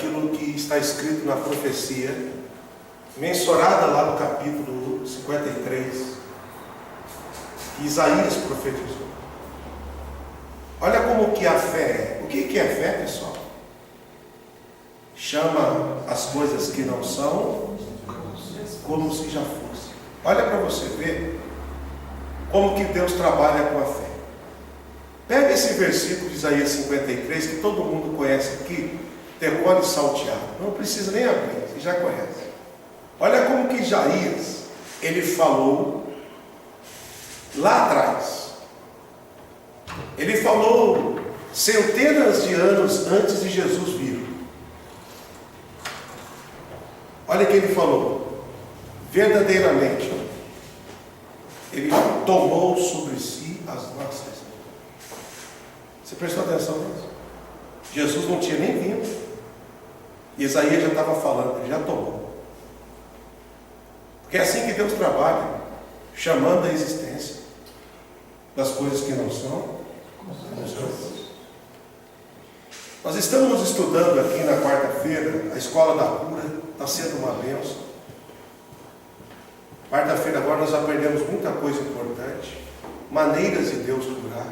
daquilo que está escrito na profecia, mensurada lá no capítulo 53, que Isaías profetizou. Olha como que a fé é. O que é fé, pessoal? Chama as coisas que não são como se já fossem. Olha para você ver como que Deus trabalha com a fé. Pega esse versículo de Isaías 53, que todo mundo conhece aqui, decore salteado. Não precisa nem abrir, você já conhece. Olha como que Isaías, ele falou lá atrás. Ele falou centenas de anos antes de Jesus vir. Olha o que ele falou. Verdadeiramente, ele tomou sobre si as nossas. Você prestou atenção nisso? Jesus não tinha nem vindo. Isaías já estava falando, ele já tomou. Porque é assim que Deus trabalha, chamando a existência das coisas que não são. Nós estamos estudando aqui na quarta-feira a Escola da Cura, está sendo uma bênção. Quarta-feira agora nós aprendemos muita coisa importante, maneiras de Deus curar.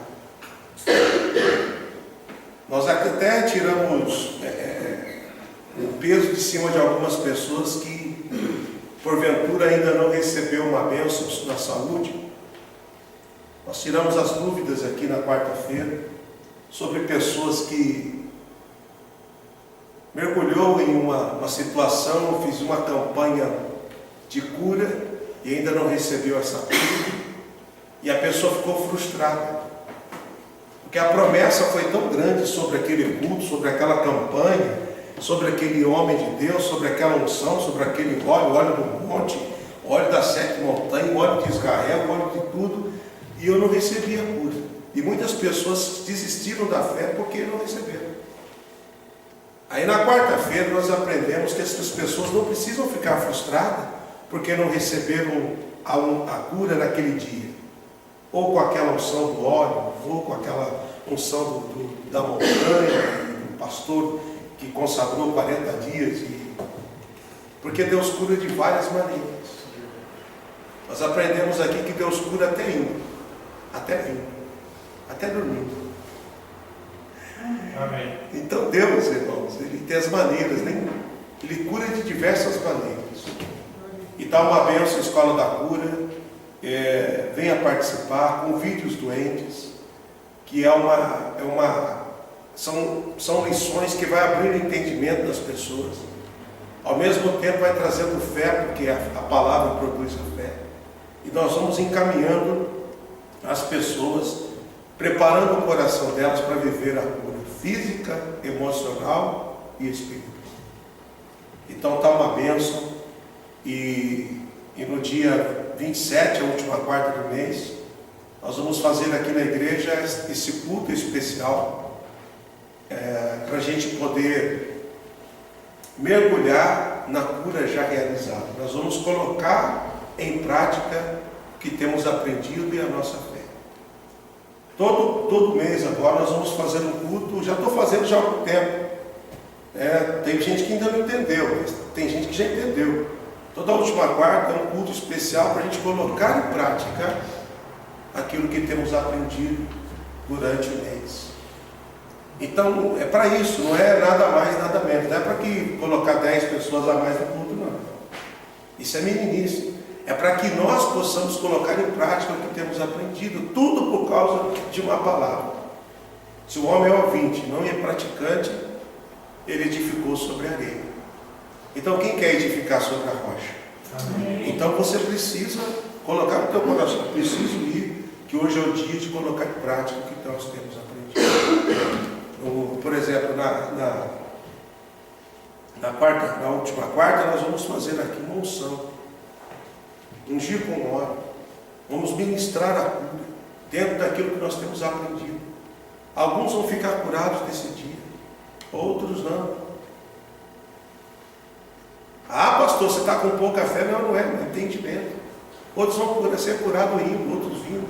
Nós até tiramos o peso de cima de algumas pessoas que porventura ainda não recebeu uma bênção na saúde. Nós tiramos as dúvidas aqui na quarta-feira sobre pessoas que mergulhou em uma situação, fiz uma campanha de cura e ainda não recebeu essa cura, e a pessoa ficou frustrada, porque a promessa foi tão grande sobre aquele culto, sobre aquela campanha, sobre aquele homem de Deus, sobre aquela unção, sobre aquele óleo do monte, óleo das 7 montanhas, óleo de Israel, óleo de tudo, e eu não recebi a cura. E muitas pessoas desistiram da fé porque não receberam. Aí na quarta-feira nós aprendemos que essas pessoas não precisam ficar frustradas porque não receberam a cura naquele dia, ou com aquela unção do óleo, ou com aquela unção da montanha, do pastor que consagrou 40 dias, porque Deus cura de várias maneiras. Nós aprendemos aqui que Deus cura até indo, até vindo, até dormindo. Amém. Então Deus, irmãos, Ele tem as maneiras, né? Ele cura de diversas maneiras. E dá uma bênção à Escola da Cura. Venha participar, convide os doentes, que são lições que vai abrir o entendimento das pessoas. Ao mesmo tempo vai trazendo fé, porque a palavra produz a fé. E nós vamos encaminhando as pessoas, preparando o coração delas para viver a cura física, emocional e espiritual. Então está uma bênção. E no dia 27, a última quarta do mês, nós vamos fazer aqui na igreja esse culto especial, para a gente poder mergulhar na cura já realizada. Nós vamos colocar em prática o que temos aprendido e a nossa fé. Todo mês agora nós vamos fazer um culto, já estou fazendo já há algum tempo. Tem gente que ainda não entendeu, mas tem gente que já entendeu. Toda a última quarta é um culto especial para a gente colocar em prática aquilo que temos aprendido durante o mês. Então, é para isso, não é nada mais, nada menos. Não é para colocar 10 pessoas a mais no culto, não. Isso é meninice. É para que nós possamos colocar em prática o que temos aprendido, tudo por causa de uma palavra. Se o homem é ouvinte, não é praticante, ele edificou sobre a areia. Então, quem quer edificar sobre a rocha? Amém. Então, você precisa colocar no teu coração, preciso ir, que hoje é o dia de colocar em prática o que nós temos aprendido. Por exemplo, na última quarta, nós vamos fazer aqui uma unção, ungir com óleo, vamos ministrar a cura, dentro daquilo que nós temos aprendido. Alguns vão ficar curados nesse dia, outros não. Ah, pastor, você está com pouca fé? Não é, não é entendimento. Outros vão ser curados indo, outros vindo,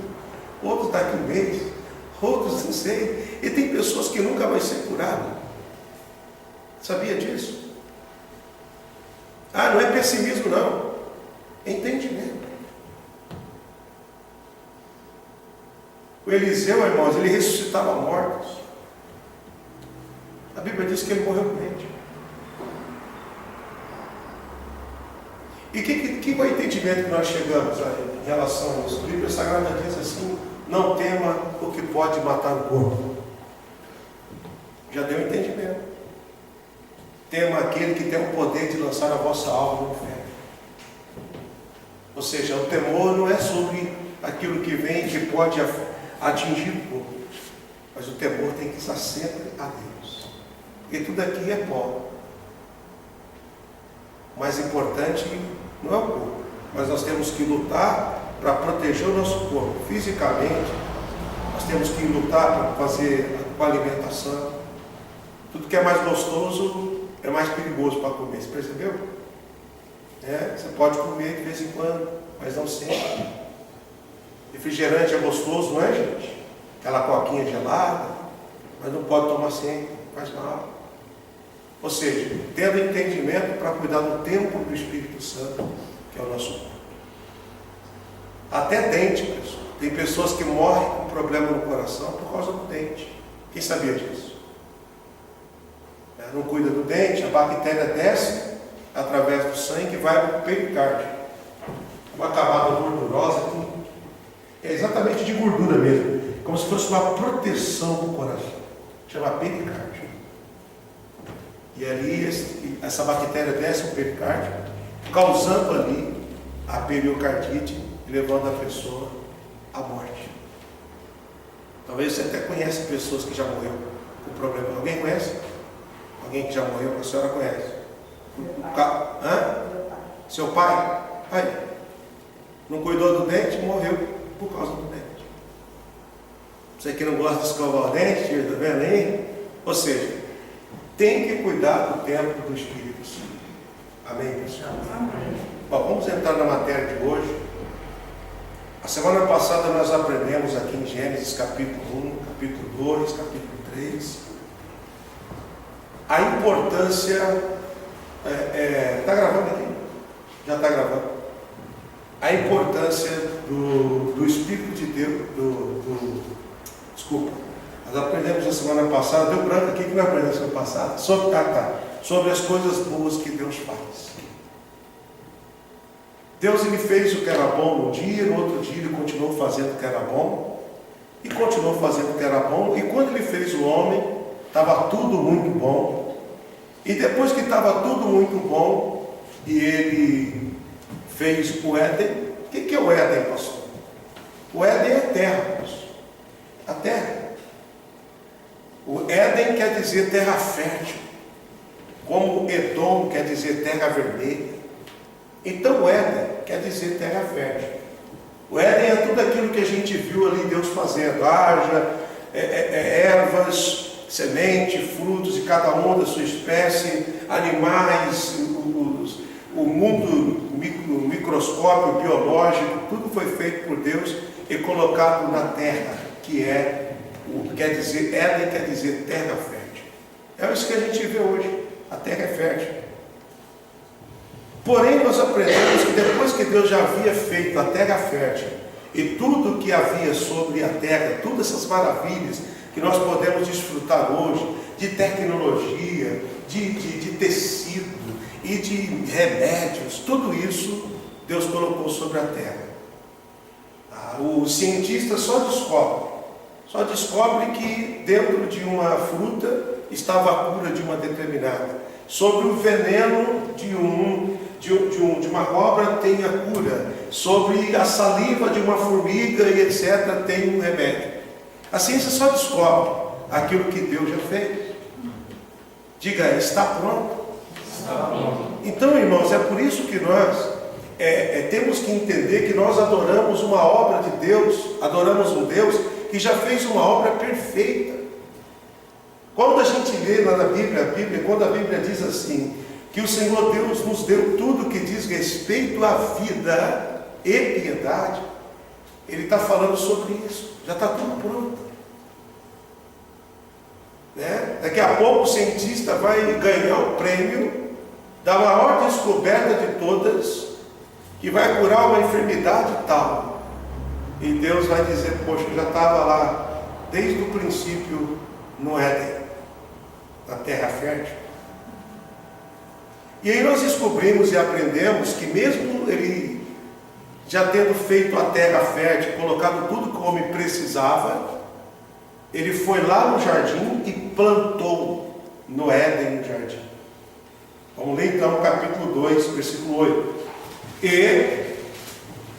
outros daqui um mês, outros não sei. E tem pessoas que nunca vão ser curadas. Sabia disso? Ah, não é pessimismo não, é entendimento. O Eliseu, irmãos, ele ressuscitava mortos. A Bíblia diz que ele morreu doente. E que é o entendimento que nós chegamos em relação a isso? A Bíblia Sagrada diz assim: não tema o que pode matar o corpo. Já deu entendimento. Tema aquele que tem o poder de lançar a vossa alma no inferno. Ou seja, o temor não é sobre aquilo que vem e que pode atingir o corpo, mas o temor tem que estar sempre a Deus, porque tudo aqui é pó. O mais importante não é o corpo, mas nós temos que lutar para proteger o nosso corpo fisicamente. Nós temos que lutar para fazer com a alimentação. Tudo que é mais gostoso é mais perigoso para comer, você percebeu? Você pode comer de vez em quando, mas não sempre. Refrigerante é gostoso, não é, gente? Aquela coquinha gelada, mas não pode tomar sempre, faz mal. Ou seja, tendo entendimento para cuidar do templo do Espírito Santo, que é o nosso corpo. Até dente, pessoal. Tem pessoas que morrem com problema no coração por causa do dente. Quem sabia disso? Não cuida do dente, a bactéria desce através do sangue e vai para o pericárdio. Uma camada gordurosa que é exatamente de gordura mesmo, como se fosse uma proteção do coração. Chama pericárdio. E ali essa bactéria desce o pericárdio, causando ali a periocardite e levando a pessoa à morte. Talvez você até conhece pessoas que já morreram com problema. Alguém conhece? Alguém que já morreu? A senhora conhece? Seu pai? Aí, não cuidou do dente, morreu por causa do dente. Você que não gosta de escovar o dente, está vendo aí? Ou seja, tem que cuidar do templo do Espírito Santo. Amém, pessoal? Amém. Bom, vamos entrar na matéria de hoje. A semana passada nós aprendemos aqui em Gênesis capítulo 1, capítulo 2, capítulo 3, a importância, está gravando aqui? Já está gravando. A importância do Espírito de Deus, desculpa, nós aprendemos na semana passada, deu branco aqui que nós aprendemos na semana passada, sobre as coisas boas que Deus faz. Deus ele fez o que era bom no dia, no outro dia ele continuou fazendo o que era bom, e continuou fazendo o que era bom, e quando ele fez o homem, estava tudo muito bom. E depois que estava tudo muito bom, e ele fez o Éden. O que é o Éden, pastor? O Éden é terra, pastor. A terra. O Éden quer dizer terra fértil, como Edom quer dizer terra vermelha. Então o Éden quer dizer terra fértil. O Éden é tudo aquilo que a gente viu ali Deus fazendo. Haja ervas, semente, frutos de cada um da sua espécie, animais, o mundo, o microscópio biológico, tudo foi feito por Deus e colocado na terra, que quer dizer, Éden quer dizer terra fértil. É isso que a gente vê hoje, a terra é fértil. Porém, nós aprendemos que depois que Deus já havia feito a terra fértil e tudo que havia sobre a terra, todas essas maravilhas que nós podemos desfrutar hoje, de tecnologia, de tecido e de remédios, tudo isso Deus colocou sobre a terra. Os cientistas só descobrem que dentro de uma fruta estava a cura de uma determinada. Sobre o veneno de uma cobra tem a cura. Sobre a saliva de uma formiga e etc. tem um remédio. A ciência só descobre aquilo que Deus já fez. Diga, está pronto? Está pronto. Então, irmãos, é por isso que nós temos que entender que nós adoramos uma obra de Deus, adoramos um Deus que já fez uma obra perfeita. Quando a gente lê lá na Bíblia, quando a Bíblia diz assim, que o Senhor Deus nos deu tudo que diz respeito à vida e piedade, Ele está falando sobre isso. Já está tudo pronto. né? Daqui a pouco o cientista vai ganhar o prêmio da maior descoberta de todas, que vai curar uma enfermidade tal. E Deus vai dizer: poxa, eu já estava lá desde o princípio no Éden, na terra fértil. E aí nós descobrimos e aprendemos que mesmo ele já tendo feito a terra fértil, colocado tudo que o homem precisava, ele foi lá no jardim e plantou no Éden, no jardim. Vamos ler então o capítulo 2, versículo 8. E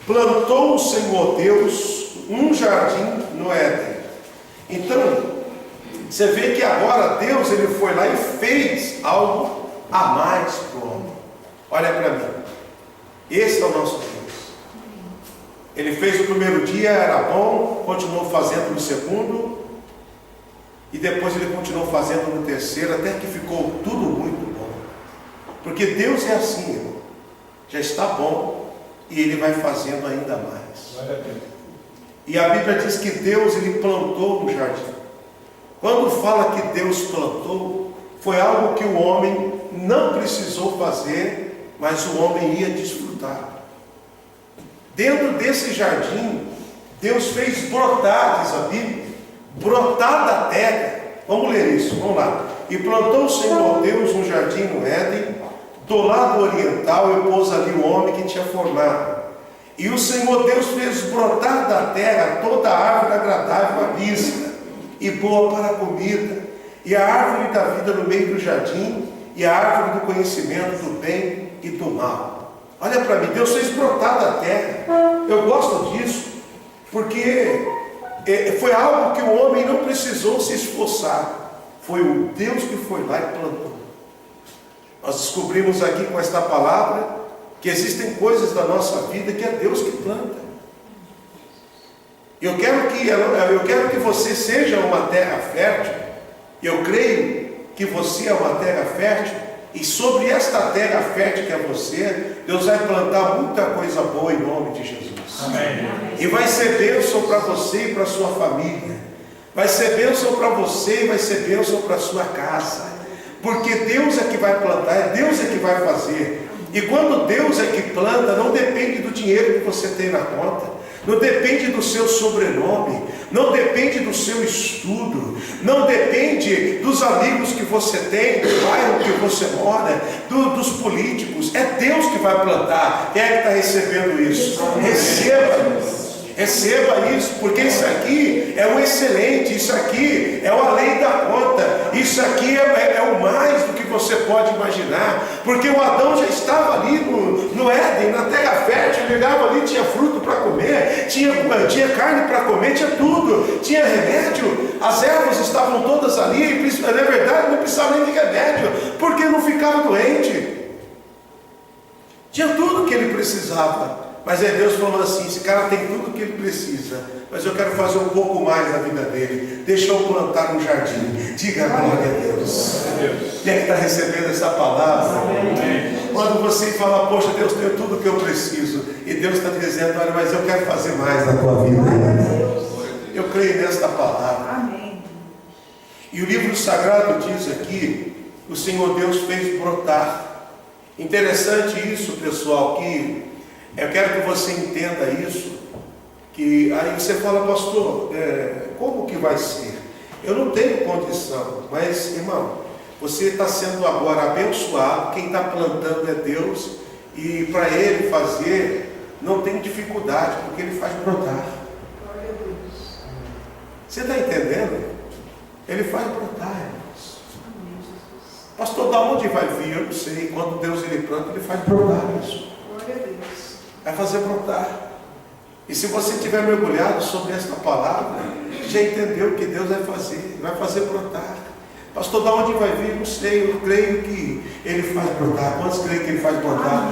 plantou o Senhor Deus um jardim no Éden. Então, você vê que agora Deus, ele foi lá e fez algo a mais para o homem. Olha para mim. Esse é o nosso Deus. Ele fez o primeiro dia, era bom, continuou fazendo no segundo, e depois ele continuou fazendo no terceiro, até que ficou tudo muito bom. Porque Deus é assim, irmão. Já está bom, e ele vai fazendo ainda mais. E a Bíblia diz que Deus, ele plantou no jardim. Quando fala que Deus plantou, foi algo que o homem não precisou fazer, mas o homem ia desfrutar. Dentro desse jardim, Deus fez brotar, diz a Bíblia, brotar da terra. Vamos ler isso, vamos lá. E plantou o Senhor Deus um jardim no Éden, do lado oriental, e pôs ali o homem que tinha formado. E o Senhor Deus fez brotar da terra toda a árvore agradável à vista e boa para a comida, e a árvore da vida no meio do jardim, e a árvore do conhecimento do bem e do mal. Olha para mim, Deus fez brotar da terra. Eu gosto disso, porque foi algo que o homem não precisou se esforçar. Foi o Deus que foi lá e plantou. Nós descobrimos aqui com esta palavra que existem coisas da nossa vida que é Deus que planta. Eu quero que você seja uma terra fértil. Eu creio que você é uma terra fértil, e sobre esta terra fértil que é você, Deus vai plantar muita coisa boa em nome de Jesus. Amém. E vai ser bênção para você e para a sua família. Vai ser bênção para você e vai ser bênção para a sua casa. Porque Deus é que vai plantar, é Deus é que vai fazer. E quando Deus é que planta, não depende do dinheiro que você tem na conta, não depende do seu sobrenome, não depende do seu estudo, não depende dos amigos que você tem, do bairro que você mora, dos políticos. É Deus que vai plantar. Quem é que está recebendo isso? Receba isso, porque isso aqui é o excelente, isso aqui é o além da conta, isso aqui é o mais do que você pode imaginar, porque o Adão já estava ali no Éden, na terra fértil, ele olhava ali, tinha fruto para comer, tinha carne para comer, tinha tudo, tinha remédio, as ervas estavam todas ali, na verdade não precisava nem de remédio, porque não ficava doente, tinha tudo que ele precisava. Mas Deus falou assim: esse cara tem tudo o que ele precisa, mas eu quero fazer um pouco mais na vida dele. Deixa eu plantar um jardim. Diga glória a Deus. Quem é que está recebendo essa palavra? Amém. Quando você fala: poxa, Deus tem tudo o que eu preciso, e Deus está dizendo: olha, mas eu quero fazer mais na tua vida. Eu creio nesta palavra. Amém. E o livro sagrado diz aqui: o Senhor Deus fez brotar. Interessante isso, pessoal, que eu quero que você entenda isso, que aí você fala: pastor, como que vai ser? Eu não tenho condição, mas irmão, você está sendo agora abençoado, quem está plantando é Deus, e para Ele fazer, não tem dificuldade, porque Ele faz brotar. Você está entendendo? Ele faz brotar, irmãos. Pastor, da onde vai vir? Eu não sei. Quando Deus ele planta, Ele faz brotar isso. Vai fazer brotar. E se você tiver mergulhado sobre esta palavra, já entendeu o que Deus vai fazer. Vai fazer brotar. Pastor, da onde vai vir? Não sei. Eu creio que Ele faz brotar. Quantos creem que Ele faz brotar?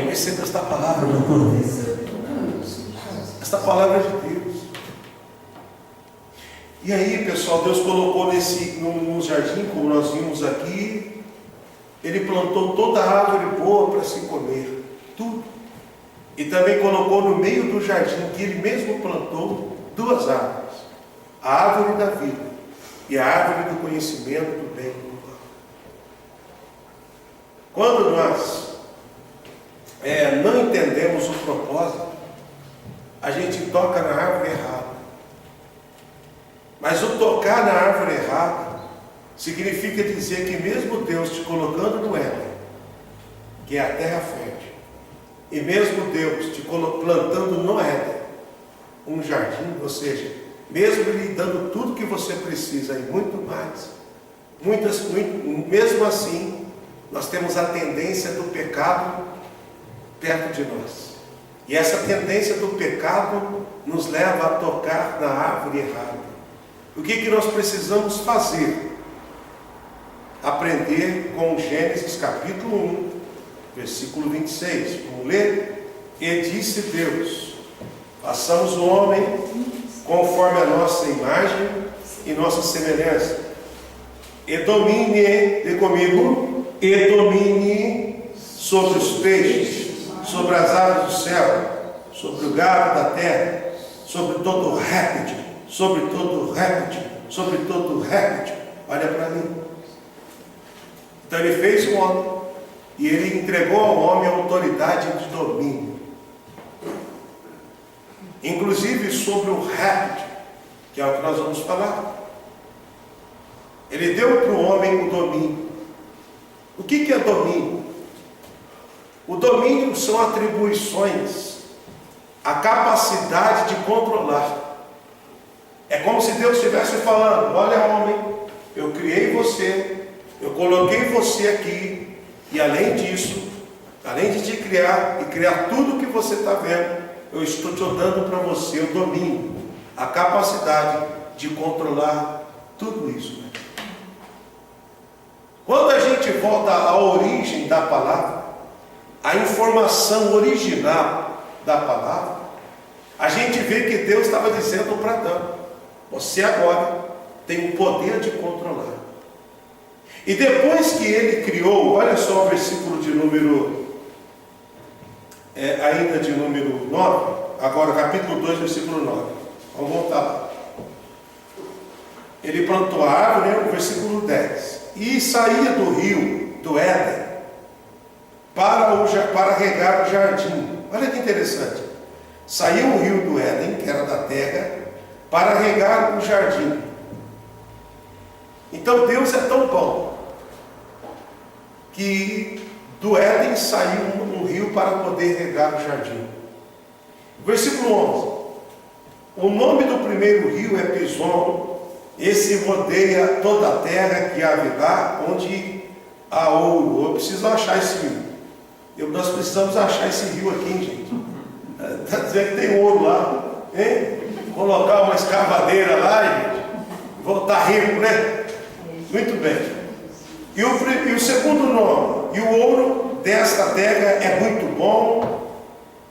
Receba esta palavra, meu irmão. Esta palavra é de Deus. E aí, pessoal, Deus colocou no jardim, como nós vimos aqui, Ele plantou toda a árvore boa para se comer. Tudo. E também colocou no meio do jardim, que Ele mesmo plantou, duas árvores: a árvore da vida e a árvore do conhecimento do bem e do mal. Quando nós não entendemos o propósito, a gente toca na árvore errada. Mas o tocar na árvore errada significa dizer que mesmo Deus te colocando no Éden, que é a terra fértil, e mesmo Deus te plantando no Éden um jardim, ou seja, mesmo Ele dando tudo que você precisa e muito mais, mesmo assim, nós temos a tendência do pecado perto de nós. E essa tendência do pecado nos leva a tocar na árvore errada. O que nós precisamos fazer? Aprender com Gênesis capítulo 1, versículo 26. Vamos ler? E disse Deus: façamos o homem conforme a nossa imagem e nossa semelhança. E domine, de comigo, e domine sobre os peixes, sobre as aves do céu, sobre o gado da terra, sobre todo réptil, sobre todo réptil, sobre todo réptil. Olha para mim. Então ele fez o homem e ele entregou ao homem a autoridade de domínio, inclusive sobre o réptil, que é o que nós vamos falar. Ele deu para o homem o domínio. O que é domínio? O domínio são atribuições, a capacidade de controlar. É como se Deus estivesse falando: olha, homem, eu criei você, eu coloquei você aqui, e além disso, além de te criar e criar tudo que você está vendo, eu estou te dando para você o domínio, a capacidade de controlar tudo isso. Quando a gente volta à origem da palavra, a informação original da palavra, a gente vê que Deus estava dizendo para Adão: você agora tem o poder de controlar. E depois que ele criou, olha só o versículo de número, ainda de número 9, agora capítulo 2, versículo 9. Vamos voltar lá. Ele plantou a árvore, no versículo 10. E saía do rio, do Éden, para regar o jardim. Olha que interessante. Saiu o rio do Éden, que era da terra, para regar o jardim. Então Deus é tão bom que do Éden saiu um rio para poder regar o jardim. Versículo 11. O nome do primeiro rio é Pison. Esse rodeia toda a terra que há lá, onde há ouro. Eu preciso achar esse rio. Nós precisamos achar esse rio aqui, gente. Está dizendo que tem ouro lá, hein? Colocar uma escavadeira lá, gente, voltar rico, né? Muito bem. E o segundo nome: e o ouro desta terra é muito bom,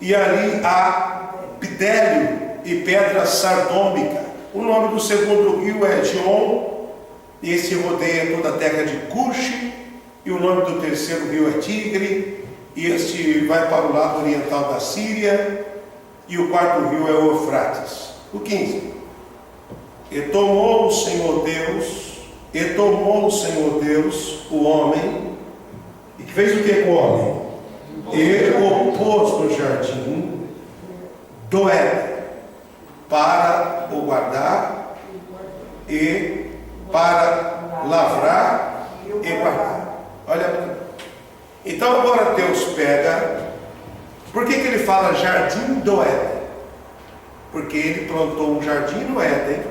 e ali há bidélio e pedra sardômica. O nome do segundo rio é Gion, e esse rodeia toda a terra de Cuxi. E o nome do terceiro rio é Tigre, e este vai para o lado oriental da Síria. E o quarto rio é o Eufrates. O 15. E tomou o Senhor Deus o homem, e que fez o que com o homem? E o pôs no jardim do Éden, para o guardar e para lavrar e guardar. Olha para mim. Então agora Deus pega. Por que ele fala jardim do Éden? Porque ele plantou um jardim no Éden,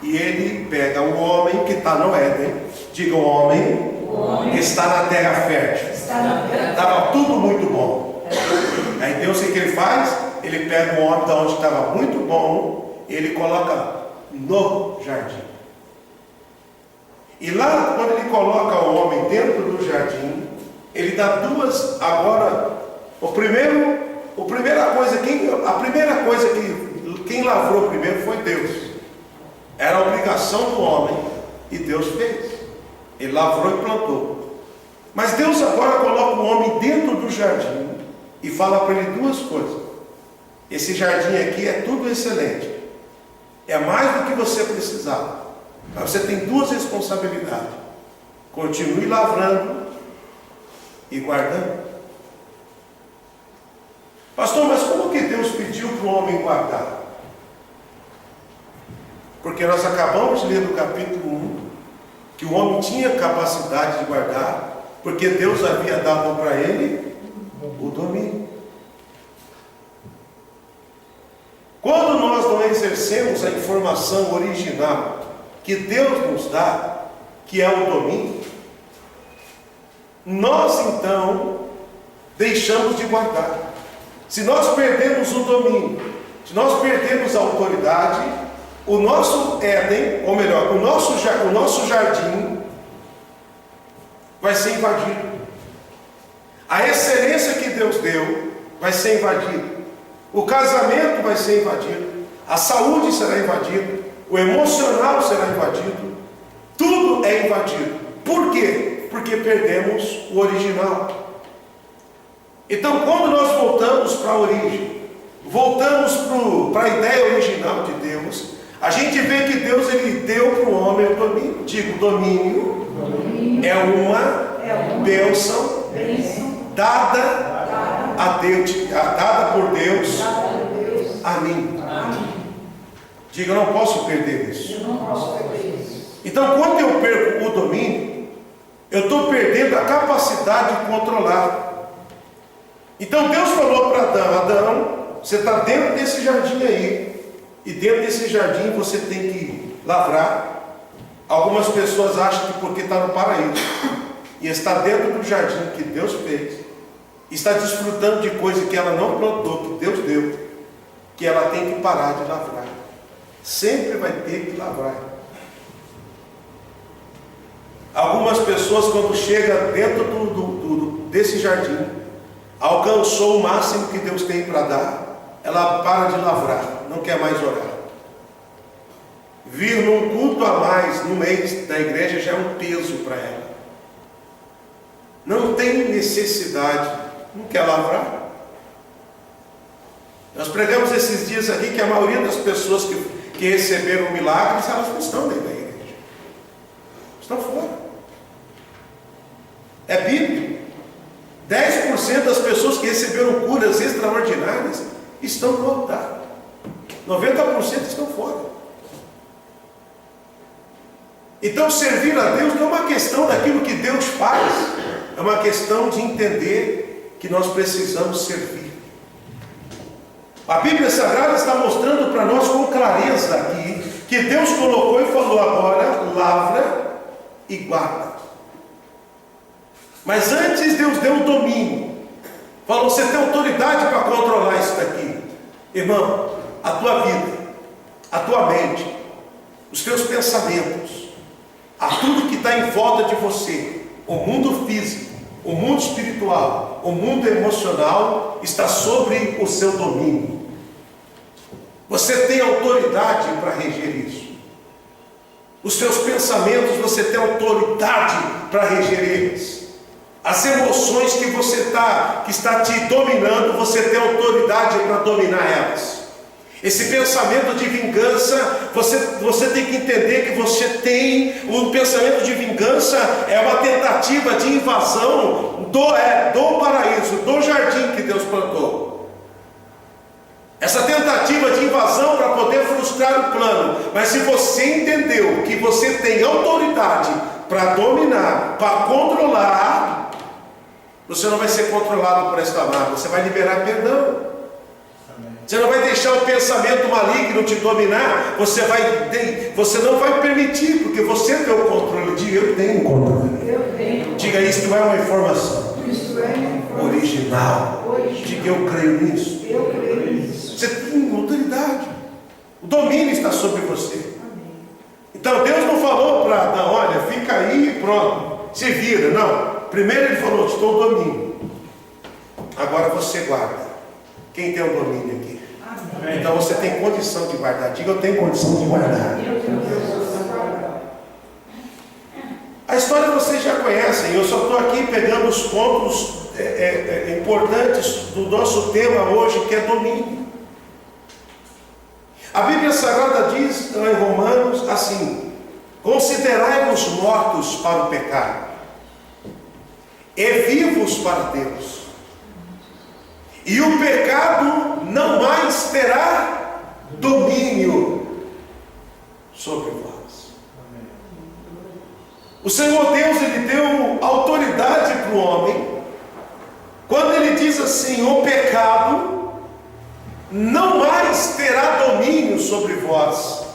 e ele pega o homem que está no Éden. Diga: o homem que está na terra fértil. Estava tudo muito bom. Aí Deus, o que ele faz? Ele pega o homem da onde estava muito bom, ele coloca no jardim. E lá, quando ele coloca o homem dentro do jardim, ele dá duas. Agora, a primeira coisa que quem lavrou primeiro foi Deus. Era a obrigação do homem, e Deus fez. Ele lavrou e plantou. Mas Deus agora coloca o homem dentro do jardim e fala para ele duas coisas: esse jardim aqui é tudo excelente, é mais do que você precisava. Mas você tem duas responsabilidades: continue lavrando e guardando. Pastor, mas como que Deus pediu para o homem guardar? Porque nós acabamos de ler no capítulo 1 que o homem tinha capacidade de guardar, porque Deus havia dado para ele o domínio. Quando nós não exercemos a informação original que Deus nos dá, que é o domínio, nós então deixamos de guardar. Se nós perdemos o domínio, se nós perdemos a autoridade, o nosso Éden, ou melhor, o nosso jardim vai ser invadido. A excelência que Deus deu vai ser invadida. O casamento vai ser invadido. A saúde será invadida. O emocional será invadido. Tudo é invadido. Por quê? Porque perdemos o original. Então, quando nós voltamos para a origem, voltamos para a ideia original de Deus, a gente vê que Deus ele deu para o homem o domínio. Digo, domínio é uma bênção dada a Deus, dada por Deus a mim. Diga, eu não posso perder isso. Então, quando eu perco o domínio, eu estou perdendo a capacidade de controlar. Então Deus falou para Adão: Adão, você está dentro desse jardim aí, e dentro desse jardim você tem que lavrar. Algumas pessoas acham que porque está no paraíso e está dentro do jardim que Deus fez, está desfrutando de coisa que ela não plantou, que Deus deu, que ela tem que parar de lavrar. Sempre vai ter que lavrar. Algumas pessoas, quando chegam dentro desse jardim, alcançou o máximo que Deus tem para dar, ela para de lavrar, não quer mais orar. Vir num culto a mais no mês da igreja já é um peso para ela. Não tem necessidade, não quer lavrar. Nós pregamos esses dias aqui que a maioria das pessoas que receberam milagres, elas não estão dentro da igreja, estão fora. É bíblico. 10% das pessoas que receberam curas extraordinárias estão no altar. 90% estão fora. Então, servir a Deus não é uma questão daquilo que Deus faz, é uma questão de entender que nós precisamos servir. A Bíblia Sagrada está mostrando para nós com clareza aqui que Deus colocou e falou: agora lavra e guarda. Mas antes Deus deu o domínio. Falou: você tem autoridade para controlar isso daqui. Irmão, a tua vida, a tua mente, os teus pensamentos, a tudo que está em volta de você, o mundo físico, o mundo espiritual, o mundo emocional, está sobre o seu domínio. Você tem autoridade para reger isso. Os seus pensamentos, você tem autoridade para reger eles. As emoções que que está te dominando, você tem autoridade para dominar elas. Esse pensamento de vingança, você tem que entender que você tem um pensamento de vingança, é uma tentativa de invasão do paraíso, do jardim que Deus plantou. Essa tentativa de invasão para poder frustrar o plano. Mas se você entendeu que você tem autoridade para dominar, para controlar, você não vai ser controlado por esta mágoa, você vai liberar perdão. Você não vai deixar o pensamento maligno te dominar, você não vai permitir, porque você tem o controle. Diga, eu tenho controle. Diga, isso não é uma informação original. Diga, eu creio nisso. Você tem autoridade. O domínio está sobre você. Então Deus não falou para Adão: olha, fica aí e pronto, se vira. Não. Primeiro ele falou: te dou o domínio. Agora você guarda. Quem tem o domínio aqui? Amém. Então você tem condição de guardar. Diga, eu tenho condição de guardar. A história vocês já conhecem. Eu só estou aqui pegando os pontos importantes do nosso tema hoje, que é domínio. A Bíblia Sagrada diz em Romanos assim: considerai-vos mortos para o pecado e vivos para Deus, e o pecado não mais terá domínio sobre vós. O Senhor Deus, Ele deu autoridade para o homem, quando Ele diz assim: o pecado não mais terá domínio sobre vós.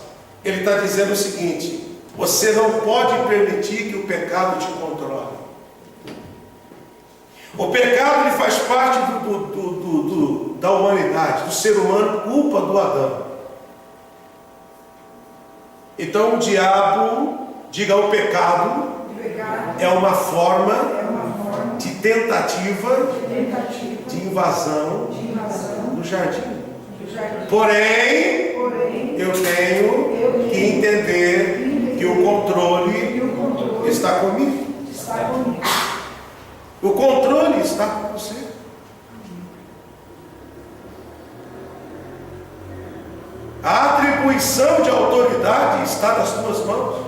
Ele está dizendo o seguinte: você não pode permitir que o pecado te controle. O pecado, ele faz parte da humanidade, do ser humano, culpa do Adão. Então o diabo, diga, o pecado é uma forma de tentativa de invasão do jardim. Porém, eu tenho que entender que o controle está comigo. O controle está com você. A atribuição de autoridade está nas tuas mãos.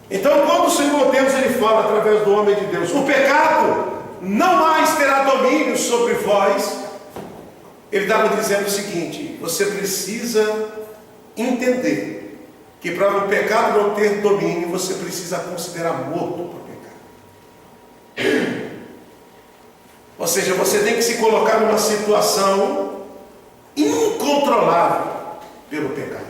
Então, quando o Senhor Deus, Ele fala através do homem de Deus: o pecado não mais terá domínio sobre vós, Ele estava dizendo o seguinte: você precisa entender que para o pecado não ter domínio, você precisa considerar morto para o pecado. Ou seja, você tem que se colocar numa situação incontrolável pelo pecado.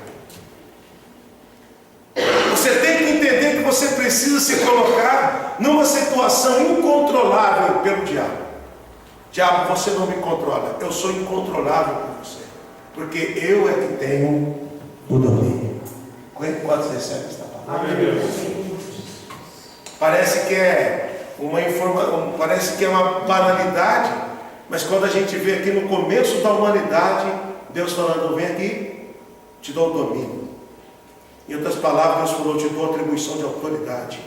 Você tem que entender que você precisa se colocar numa situação incontrolável pelo diabo. Diabo, você não me controla, eu sou incontrolável por você, porque eu é que tenho o domínio. Quantos recebem esta palavra? Parece que é uma informação, parece que é uma banalidade, mas quando a gente vê aqui no começo da humanidade, Deus falando: vem aqui, te dou o domínio. Em outras palavras, Deus falou: eu te dou atribuição de autoridade,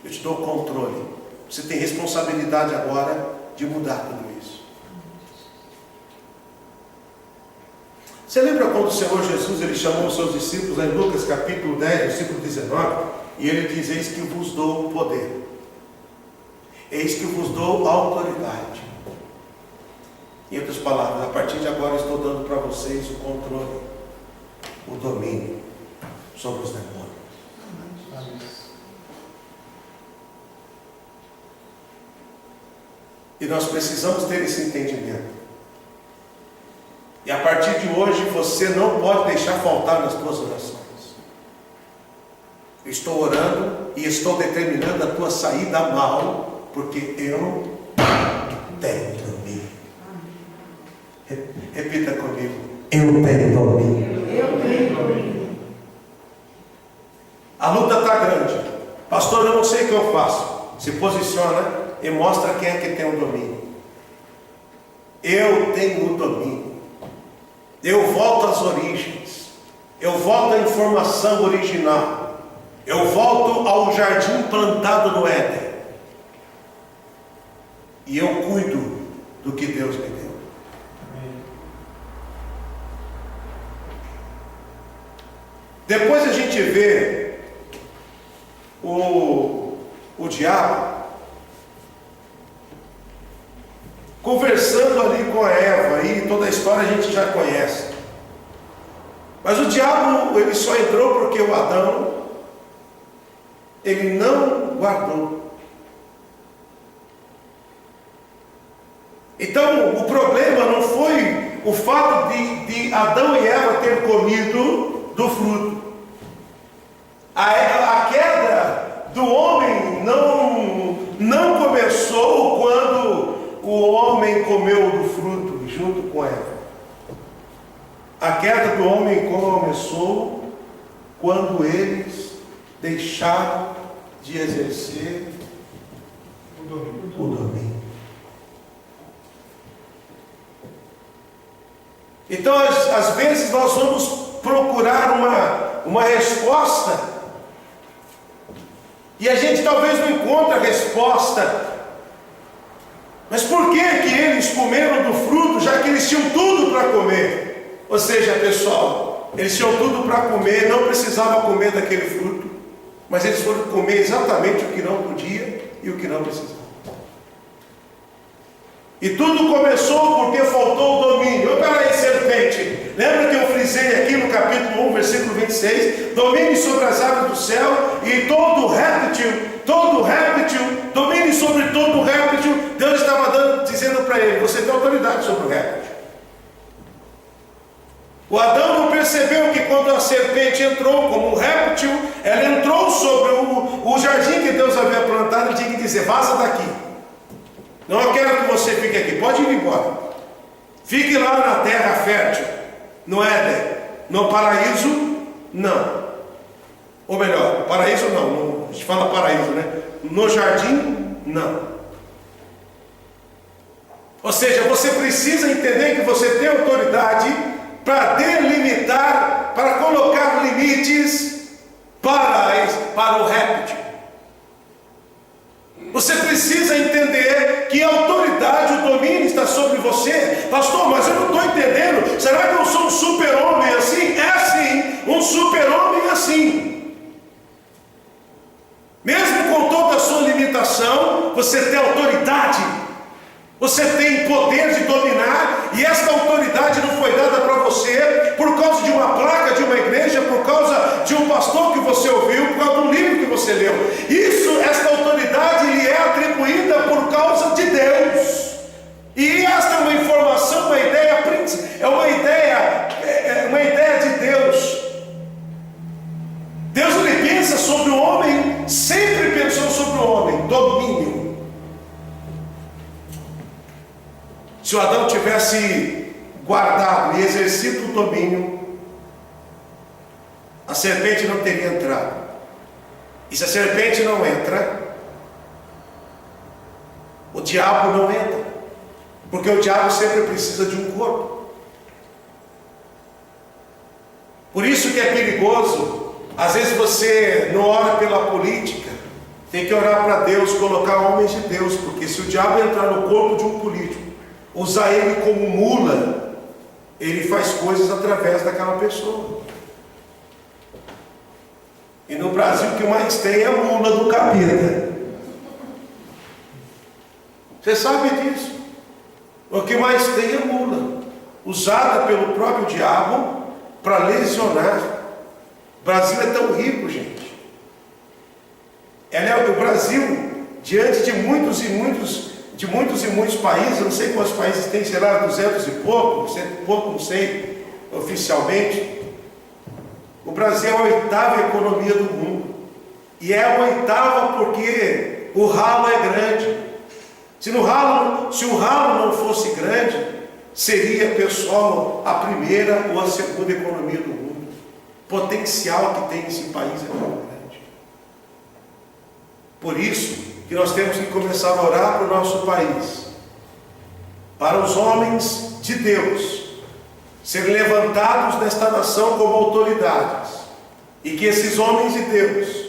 eu te dou o controle. Você tem responsabilidade agora de mudar tudo isso. Você lembra quando o Senhor Jesus, Ele chamou os seus discípulos em Lucas capítulo 10, versículo 19, e Ele diz: eis que vos dou o poder, eis que vos dou a autoridade. Em outras palavras, a partir de agora estou dando para vocês o controle, o domínio sobre os demônios. E nós precisamos ter esse entendimento. E a partir de hoje você não pode deixar faltar nas tuas orações. Eu estou orando e estou determinando a tua saída mal, porque eu tenho domínio. Repita comigo: eu tenho domínio. Eu tenho domínio. A luta está grande. Pastor, eu não sei o que eu faço. Se posiciona e mostra quem é que tem o domínio. Eu tenho o domínio. Eu volto às origens, eu volto à informação original, eu volto ao jardim plantado no Éden, e eu cuido do que Deus me deu. Depois a gente vê o diabo conversando ali com a Eva, e toda a história a gente já conhece. Mas o diabo, ele só entrou porque o Adão, ele não guardou. Então o problema não foi o fato de Adão e Eva terem comido do fruto. A queda do homem não começou quando o homem comeu do fruto junto com Eva. A queda do homem começou quando eles deixaram de exercer o domínio. Então, às vezes nós vamos procurar uma resposta e a gente talvez não encontre a resposta. Mas por que eles comeram do fruto, já que eles tinham tudo para comer? Ou seja, pessoal, Eles tinham tudo para comer, não precisavam comer daquele fruto, mas eles foram comer exatamente o que não podia e o que não precisava. E tudo começou porque faltou o domínio. Peraí, serpente, lembra que eu frisei aqui no capítulo 1, versículo 26, domine sobre as aves do céu e todo réptil, domine sobre todo réptil. Deus estava dizendo para ele, você tem autoridade sobre o réptil. O Adão não percebeu que quando a serpente entrou como um réptil, ela entrou sobre o jardim que Deus havia plantado e tinha que dizer, vaza daqui. Não, eu quero que você fique aqui, pode ir embora. Fique lá na terra fértil, no Éden. No paraíso, não. Ou melhor, paraíso não, a gente fala paraíso, né? No jardim, não. Ou seja, você precisa entender que você tem autoridade para delimitar, para colocar limites para o réptil. Você precisa entender que a autoridade, o domínio está sobre você. Pastor, mas eu não estou entendendo. Será que eu sou um super-homem assim? É assim, um super-homem assim. Mesmo com toda a sua limitação, você tem autoridade. Você tem poder de dominar, e esta autoridade não foi dada para você por causa de uma placa de uma igreja, por causa de um pastor que você ouviu, por causa de um livro que você leu. Esta autoridade lhe é atribuída por causa de Deus. E esta é uma informação, uma ideia de Deus. Deus ele pensa sobre o homem, sempre pensou sobre o homem, domínio. Se o Adão tivesse guardado e exercido o domínio, a serpente não teria entrado. E se a serpente não entra, o diabo não entra. Porque o diabo sempre precisa de um corpo. Por isso que é perigoso. Às vezes você não ora pela política. Tem que orar para Deus, colocar homens de Deus. Porque se o diabo entrar no corpo de um político, usar ele como mula, ele faz coisas através daquela pessoa. E no Brasil o que mais tem é a mula do capeta. Você sabe disso. O que mais tem é mula, usada pelo próprio diabo para lesionar. O Brasil é tão rico, gente. O Brasil, diante de muitos e muitos países, eu não sei quantos países tem, sei lá, 200 e pouco, não sei oficialmente. O Brasil é a 8ª economia do mundo. E é a 8ª porque o ralo é grande. Se o ralo não fosse grande, seria, pessoal, a 1ª ou a 2ª economia do mundo. O potencial que tem esse país é tão grande. Por isso que nós temos que começar a orar para o nosso país, para os homens de Deus serem levantados nesta nação como autoridades, e que esses homens de Deus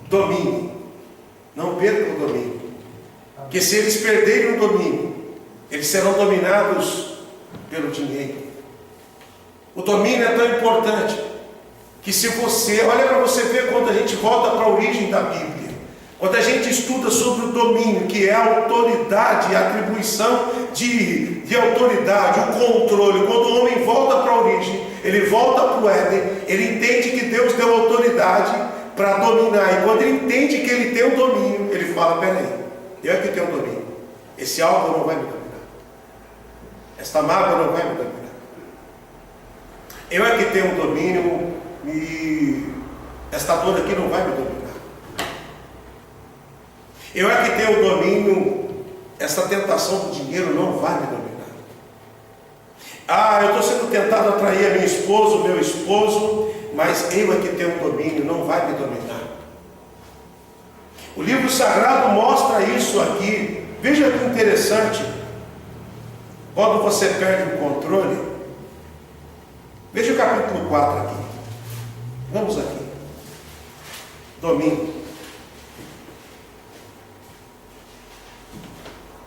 dominem, não percam o domínio, que se eles perderem o domínio, eles serão dominados pelo dinheiro. O domínio é tão importante que se você, olha para você ver quando a gente volta para a origem da Bíblia, quando a gente estuda sobre o domínio, que é a autoridade, a atribuição de autoridade, o controle, quando o homem volta para a origem, ele volta para o Éden, ele entende que Deus deu autoridade para dominar, e quando ele entende que ele tem o domínio, ele fala, peraí, eu é que tenho o domínio, esse álcool não vai me dominar, esta mágoa não vai me dominar, eu é que tenho o domínio, e esta dor aqui não vai me dominar. Eu é que tenho o domínio, essa tentação do dinheiro não vai me dominar. Eu estou sendo tentado a atrair a minha esposa, o meu esposo, mas eu é que tenho o domínio, não vai me dominar. O livro sagrado mostra isso aqui. Veja que interessante, quando você perde o controle. Veja o capítulo 4 aqui. Vamos aqui. Domínio.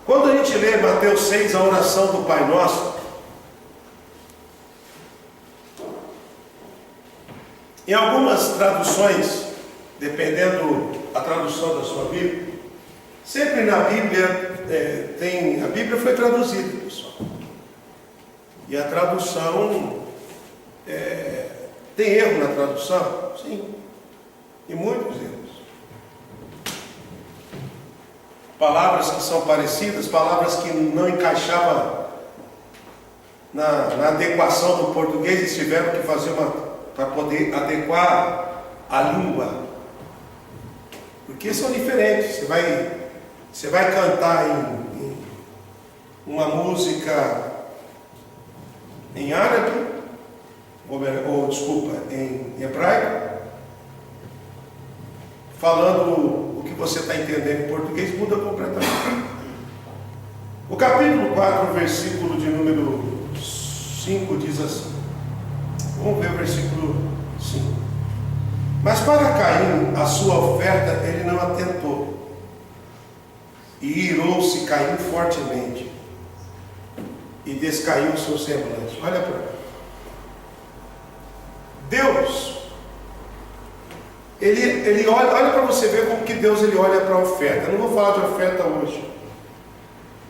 Quando a gente lê Mateus 6, a oração do Pai Nosso, Em algumas traduções, dependendo da tradução da sua Bíblia, sempre na Bíblia a Bíblia foi traduzida, pessoal. E a tradução tem erro na tradução? Sim, e muitos erros. Palavras que são parecidas, palavras que não encaixavam na adequação do português, eles tiveram que fazer para poder adequar a língua. Porque são diferentes. Você vai cantar em uma música em árabe, em hebraico, falando o que você está entendendo em português, muda completamente. O capítulo 4, versículo de número 5 diz assim. Vamos ver o versículo 5. Mas para Caim, a sua oferta ele não atentou, e irou-se Caim fortemente, e descaiu o seu semblante. Olha para cá. Deus, ele olha para você ver como que Deus ele olha para a oferta. Eu não vou falar de oferta hoje,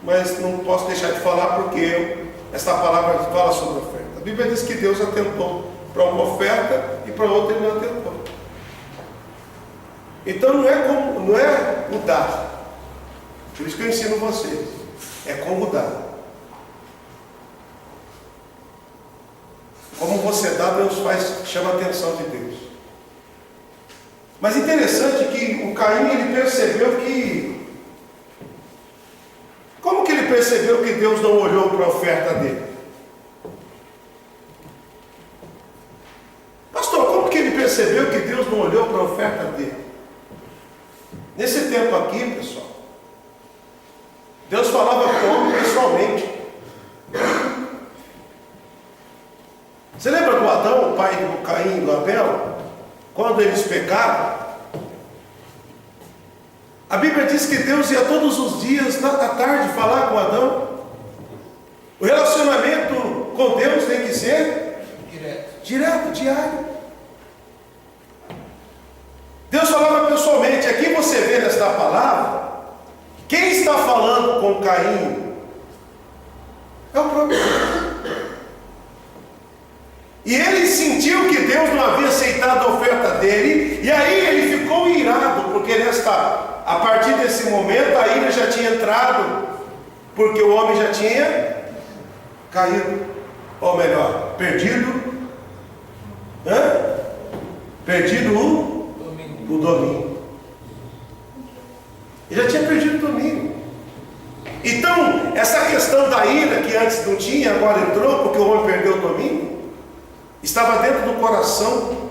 mas não posso deixar de falar porque essa palavra fala sobre oferta. A Bíblia diz que Deus atentou para uma oferta e para outra ele não atentou. Então não é o dar. Por isso que eu ensino vocês. É como dar. Como você dá, Deus chama a atenção de Deus. Mas interessante que o Caim ele percebeu que... Como que ele percebeu que Deus não olhou para a oferta dele? Pastor, como que ele percebeu que Deus não olhou para a oferta dele? Nesse tempo aqui, pessoal, Deus falava com o homem pessoalmente. Você lembra do Adão, o pai do Caim e do Abel? Quando eles pecaram, a Bíblia diz que Deus ia todos os dias, à tarde, falar com Adão. O relacionamento com Deus tem que ser direto, diário. Deus falava pessoalmente. Aqui você vê nesta palavra, quem está falando com Caim é o próprio Deus. E ele sentiu que Deus não havia aceitado a oferta dele, e aí ele ficou irado, porque a partir desse momento a ira já tinha entrado, porque o homem já tinha caído, ou melhor, perdido o domínio. Ele já tinha perdido o domínio. Então, essa questão da ira, que antes não tinha, agora entrou, porque o homem perdeu o domínio, estava dentro do coração.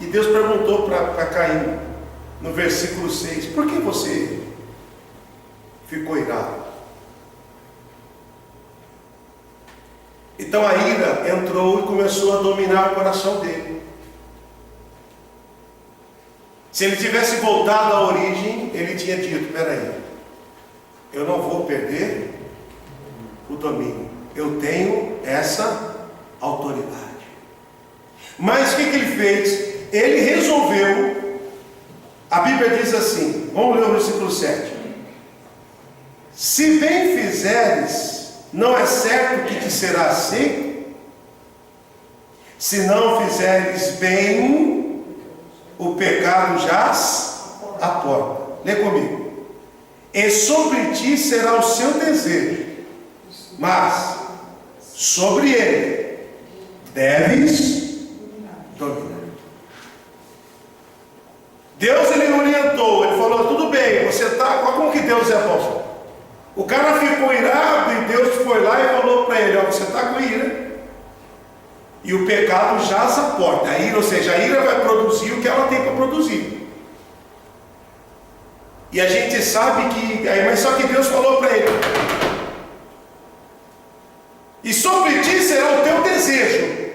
E Deus perguntou para Caim, no versículo 6, por que você ficou irado? Então a ira entrou e começou a dominar o coração dele. Se ele tivesse voltado à origem, ele tinha dito, peraí, eu não vou perder o domínio, eu tenho essa autoridade. Mas o que ele fez? Ele resolveu, a Bíblia diz assim, vamos ler o versículo 7. Se bem fizeres, não é certo que te será aceito? Se não fizeres bem, o pecado jaz à porta. Lê comigo. E sobre ti será o seu desejo, mas sobre ele deves dominar. Deus ele orientou, ele falou, tudo bem, você está, como que Deus é bom? O cara ficou irado e Deus foi lá e falou para ele, ó, você está com ira, e o pecado jaz à porta. A ira, ou seja, a ira vai produzir o que ela tem para produzir. E a gente sabe que, mas só que Deus falou para ele, e sobre ti será o teu desejo,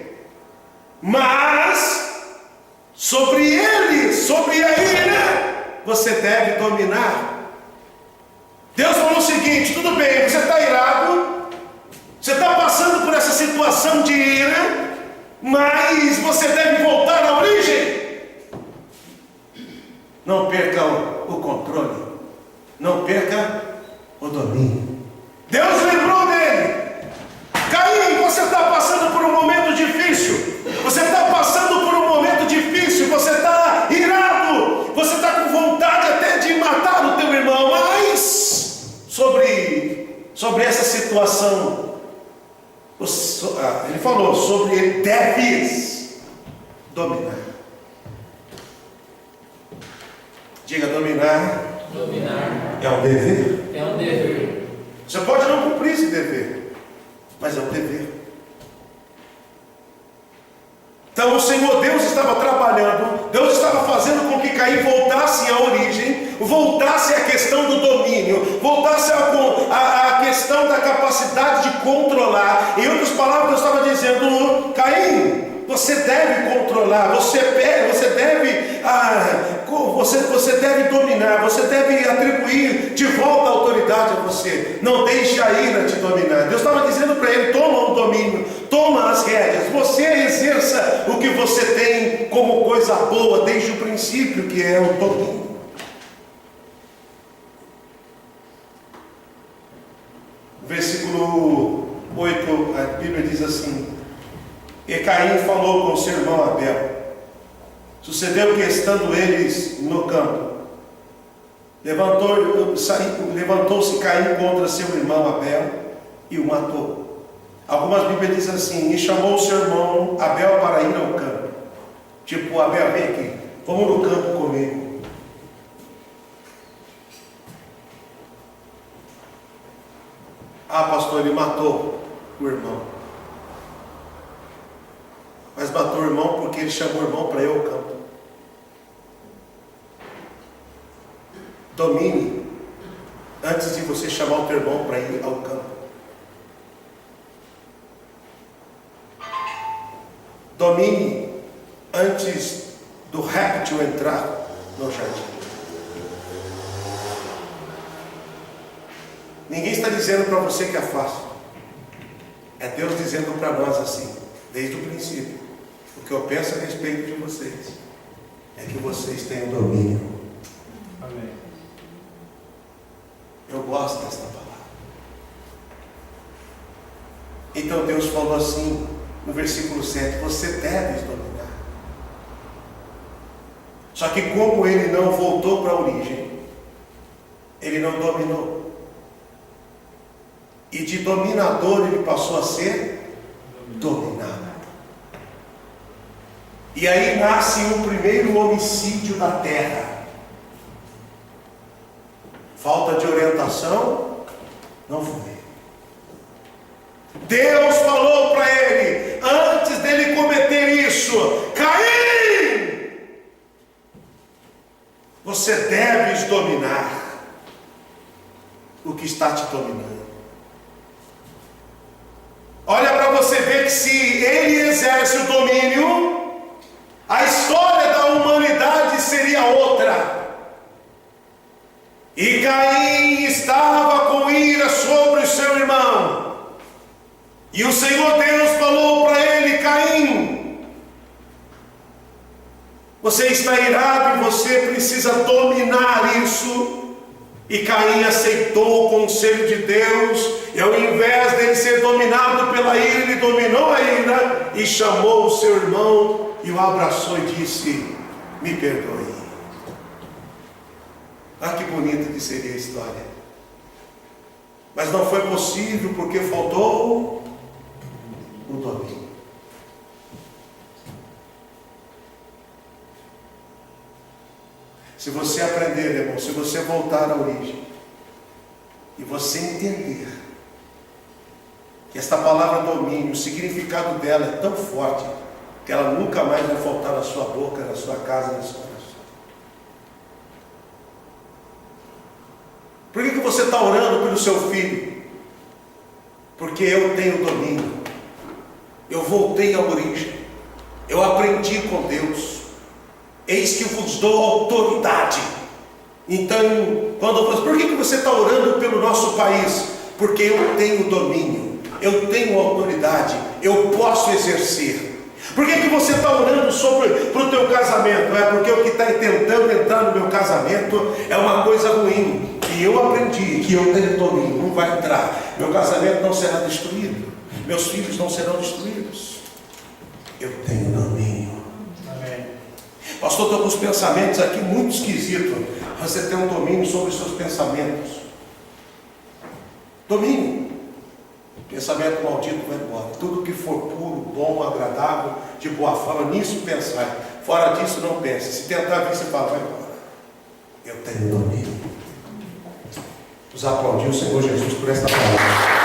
mas sobre ele, sobre a ira, você deve dominar. Deus falou o seguinte, tudo bem, você está irado, você está passando por essa situação de ira, mas você deve voltar à origem. Não perca o controle, não perca o domínio. Deus lembrou dele. Caim, você está passando por um momento difícil, você está passando por um momento difícil, você está irado, você está com vontade até de matar o teu irmão, mas sobre essa situação, ele falou sobre ele deves dominar. Diga, dominar. Dominar É um dever. é um dever. Você pode não cumprir esse dever, mas é um dever. Então o Senhor Deus estava trabalhando, Deus estava fazendo com que Caim voltasse à origem, voltasse à questão do domínio, voltasse à questão da capacidade de controlar. Em outras palavras, Deus estava dizendo: Caim, você deve controlar, você deve dominar, você deve atribuir de volta a autoridade a você. Não deixe a ira te dominar. Deus estava dizendo para ele: toma o domínio, toma as rédeas, você exerça o que você tem como coisa boa desde o princípio, que é o domínio. Versículo 8, a Bíblia diz assim: e Caim falou com seu irmão Abel. Sucedeu que, estando eles no campo, levantou-se Caim contra seu irmão Abel e o matou. Algumas Bíblias dizem assim: e chamou seu irmão Abel para ir ao campo. Tipo, Abel, vem aqui, vamos no campo comigo. Ah, pastor, ele matou o irmão. Mas matou o irmão porque ele chamou o irmão para ir ao campo. Domine antes de você chamar o teu irmão para ir ao campo. Domine antes do réptil entrar no jardim. Ninguém está dizendo para você que é fácil. É Deus dizendo para nós assim, desde o princípio: o que eu penso a respeito de vocês é que vocês tenham domínio. Amém. Eu gosto desta palavra. Então Deus falou assim no versículo 7: você deve dominar. Só que como ele não voltou para a origem, ele não dominou. E de dominador ele passou a ser dominado. E aí nasce o primeiro homicídio da terra. Falta de orientação? Não foi. Deus falou para ele, antes dele cometer isso: Caim, você deves dominar o que está te dominando. Olha para você ver que se ele exerce o domínio, a história da humanidade seria outra. E Caim estava com ira sobre o seu irmão. E o Senhor Deus falou para ele: Caim, você está irado e você precisa dominar isso. E Caim aceitou o conselho de Deus, e ao invés dele ser dominado pela ira, ele dominou a ira e chamou o seu irmão e o abraçou e disse: me perdoe. Ah, que bonita que seria a história. Mas não foi possível porque faltou o domínio. Se você aprender, irmão, se você voltar à origem e você entender que esta palavra domínio, o significado dela é tão forte que ela nunca mais vai faltar na sua boca, na sua casa, na sua coração. Por que você está orando pelo seu filho? Porque eu tenho domínio. Eu voltei à origem. Eu aprendi com Deus. Eis que vos dou autoridade. Então, quando você, por que você está orando pelo nosso país? Porque eu tenho domínio, eu tenho autoridade, eu posso exercer. Por que você está orando para o teu casamento? É porque o que está tentando entrar no meu casamento é uma coisa ruim. E eu aprendi que eu tenho domínio, não vai entrar. Meu casamento não será destruído. Meus filhos não serão destruídos. Eu tenho domínio. Amém. Pastor, estou com os pensamentos aqui muito esquisitos. Você tem um domínio sobre os seus pensamentos. Domínio. Pensamento maldito vai embora. Tudo que for puro, bom, agradável, de boa fama, nisso pensar. Fora disso, não pense. Se tentar vir, você fala, vai embora. Eu tenho domínio. Vamos aplaudir o Senhor Jesus por esta palavra.